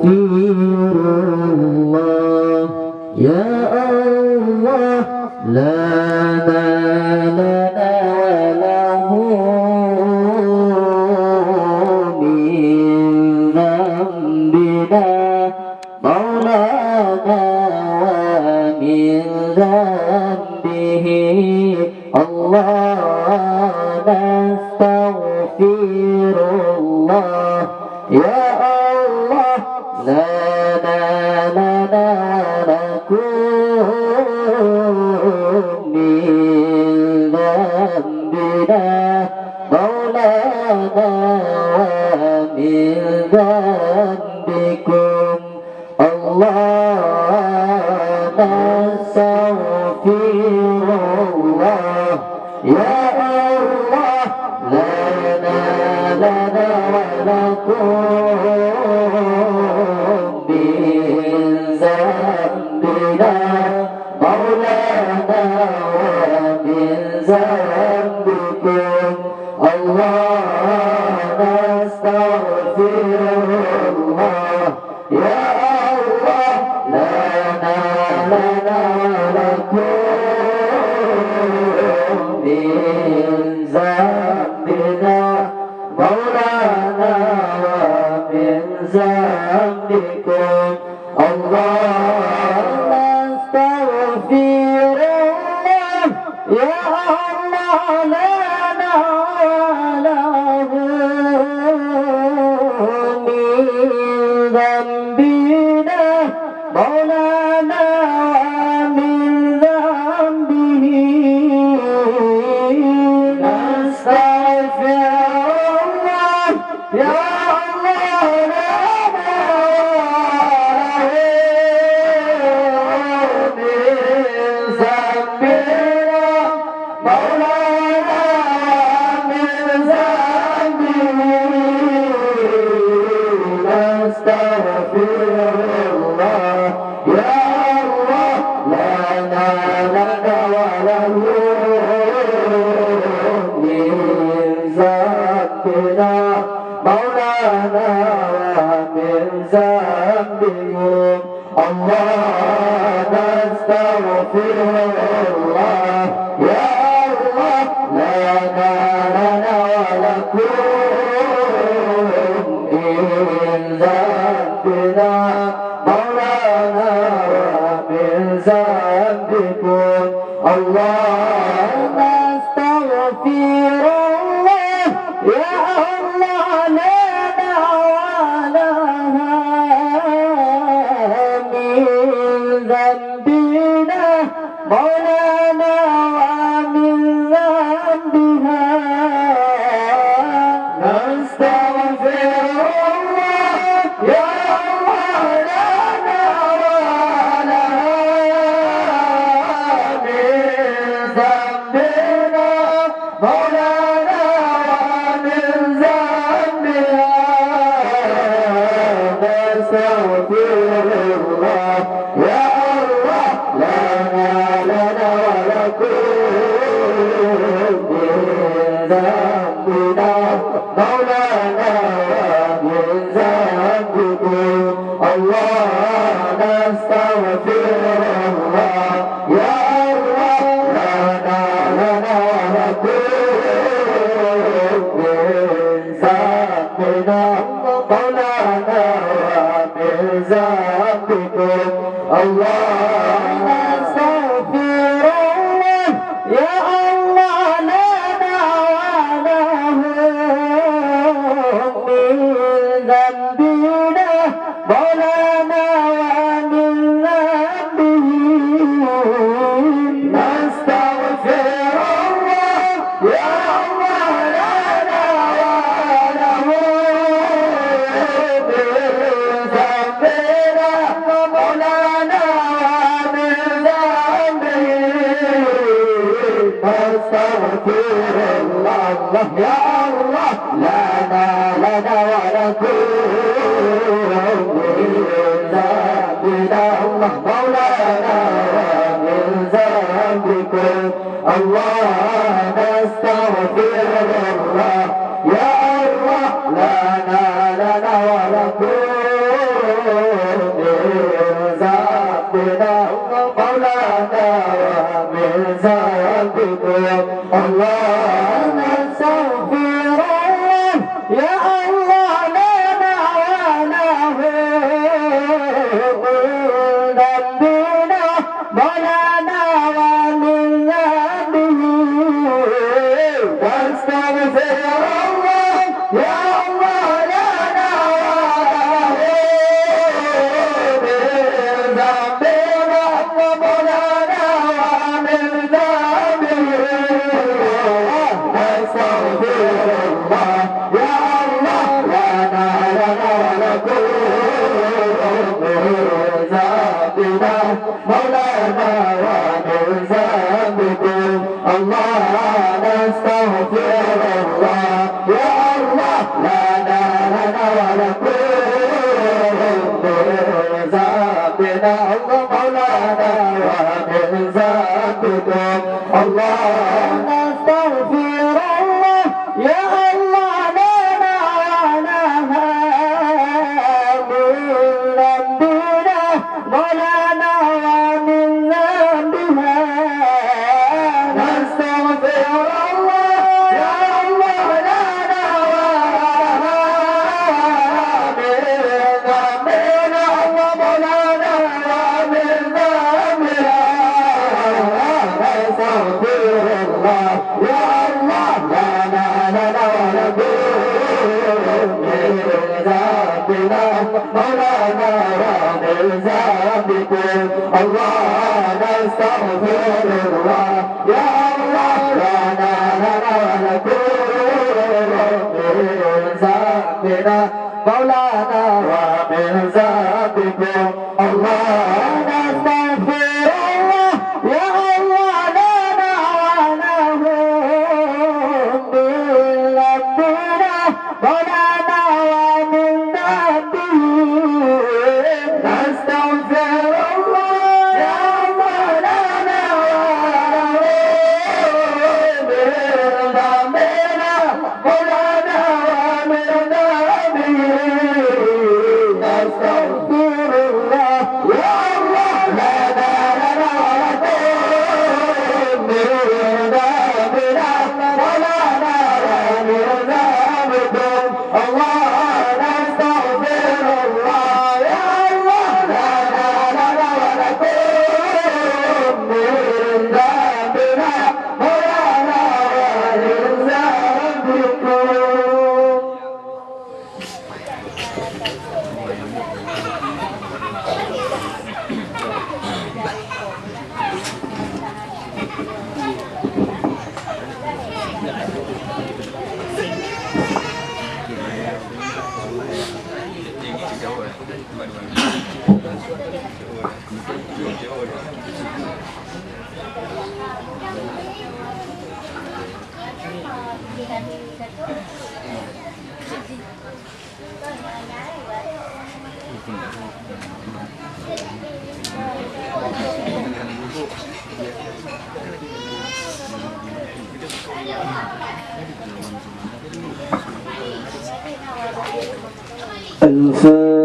الله يا الله لا مال لنا وله من ذنبنا مولانا ومن ذنبه الله نستغفر الله يا الله لا لنا ولكم من ذنبنا مولانا ومن ذنبكم الله نستغفر الله يا الله لا لنا ولكم من ذنبنا مولانا ومن ذنبكم الله نستغفر الله يا الله لنا ولكم من ذنبنا مولانا ومن ذنبكم الله نستغفر الله يا الله لنا وله من ذنبنا مولانا ومن ذنبه نستغفر الله يا مولانا ومن ذنبهم الله نستغفر الله يا الله لنا ولكم من ذنبنا مولانا ومن ذنبكم الله نستغفر الله يا مولانا ومن ذنبها نستغفر الله يا الله لنا ولها من ذنبنا مولانا ومن ذنبها نستغفر الله يا الله لنا ذنبنا مولانا ومن ذنبكم الله نستغفر الله يا الله لنا ولكم من ذنبنا مولانا ومن ذنبكم الله نستغفر الله يا نستغفر الله يا الله لنا ولكم من ذنبنا الله مولانا ومن ذنبكم الله نستغفر الله يا الله لنا ولكم ذنبنا الله مولانا ومن ذنبكم الله نستغفر الله يا الله لنا ونهى من ذنبنا مولانا ومن ذنبها نستغفر الله يا الله لنا ونهى من ذنبنا الله مولانا ومن ذنبها نستغفر الله يا الله لنا ونقول من ذنبنا مولانا ومن ذنبكم الله نستغفر الله يا الله لنا ونقول من ذنبنا مولانا ومن ذنبكم الله نستغفر الله يا الله لنا ونهون من ذنبنا مولانا ومن ذنبهم نستغفر الله يا الله لنا ونهون من ذنبنا مولانا ومن ذنبهم نستغفر الله يا الله لنا ونهون من ذنبنا مولانا ومن ذنبكم الله نستغفر الله يا الله لنا ونهون من ذنبنا مولانا ومن ذنبكم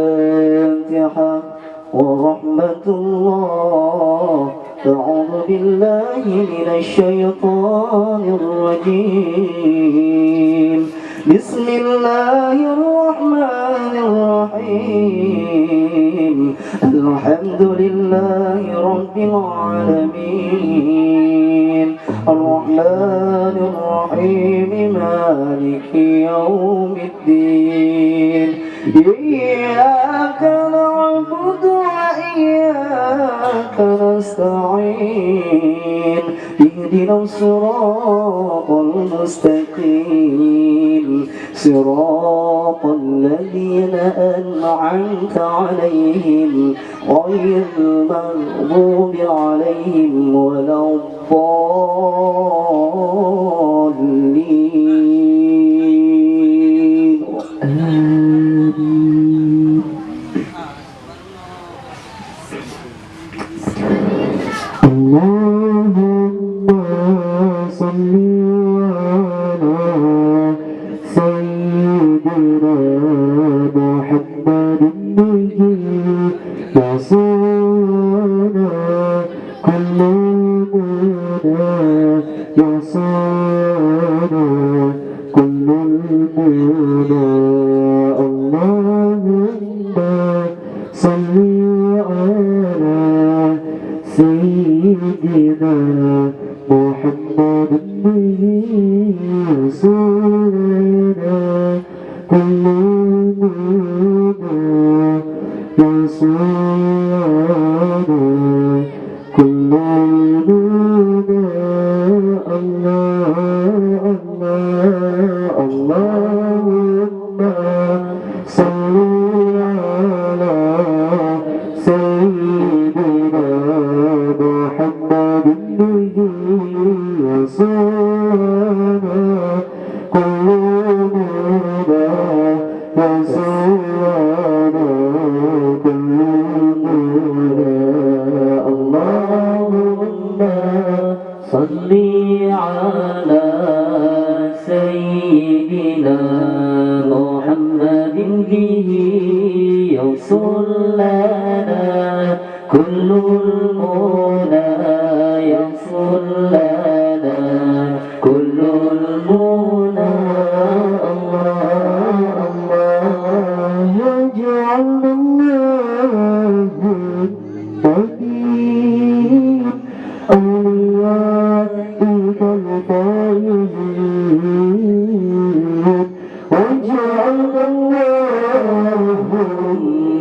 الفاتحة ورحمة الله. أعوذ بالله من الشيطان الرجيم. بسم الله الرحمن الرحيم. الحمد لله رب العالمين الرحمن الرحيم مالك يوم الدين إياك نعبد وإياك نستعين اهدنا الصراط المستقيم صراط الذين أنعمت عليهم غير المغضوب عليهم ولا الضالين آمين. اللهم صل على سيدنا محمد النبي وصانا كل منا يصانا كل المنى. اللهم صل على سيدنا محمد النبي وصانا كل منا يصانا كل المنى. الله الله اللهم صل على سيدنا محمد النبي وصانا كل منا يصانا كل منا. يصل لنا كل المنى يصل لنا كل المنى الله الله يجعل الله الدين أوليائك الفائزين واجعل الله النبي